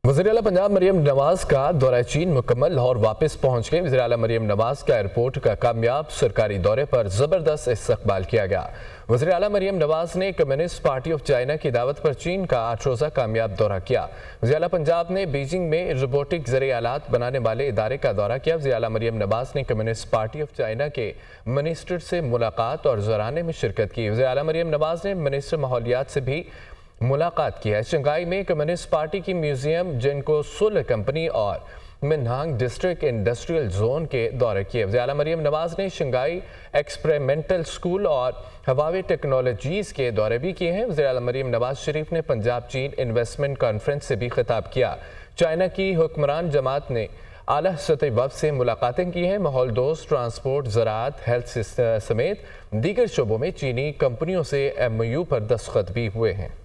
वज़ीर-ए-आला पंजाब मरियम नवाज का दौरा चीन मुकम्मल लाहौर वापस पहुंच गए। वज़ीर-ए-आला मरियम नवाज का एयरपोर्ट का कामयाब सरकारी दौरे पर ज़बरदस्त इस्तकबाल किया गया। वज़ीर-ए-आला मरियम नवाज ने कम्युनिस्ट पार्टी ऑफ चाइना की दावत पर चीन का 8 रोज़ा कामयाब दौरा किया। वज़ीर-ए-आला पंजाब ने बीजिंग में रोबोटिक ज़रिए आलात बनाने वाले इदारे का दौरा किया। वज़ीर-ए-आला मरियम नवाज ने कम्युनिस्ट पार्टी ऑफ चाइना के मिनिस्टर से मुलाकात और ज़राने में शिरकत की। वज़ीर-ए-आला मरियम नवाज ने मिनिस्टर माहौलियात से भी मुलाकात की है। शंघाई में कम्युनिस्ट पार्टी की म्यूजियम जिनको सुल कंपनी और मिनहांग डिस्ट्रिक्ट इंडस्ट्रियल जोन के दौरे किए। वज़ीर-ए-आला मरियम नवाज ने शंघाई एक्सपेरिमेंटल स्कूल और हवावी टेक्नोलॉजीज़ के दौरे भी किए हैं। वज़ीर-ए-आला मरियम नवाज शरीफ ने पंजाब चीन इन्वेस्टमेंट कॉन्फ्रेंस से भी खिताब किया। चाइना की हुक्मरान जमात ने आला सतही वफ़द से मुलाकातें की हैं। माहौल दोस्त ट्रांसपोर्ट, ज़राअत, हेल्थ समेत दीगर शोबों में चीनी कंपनियों से MOU पर दस्तखत भी हुए हैं।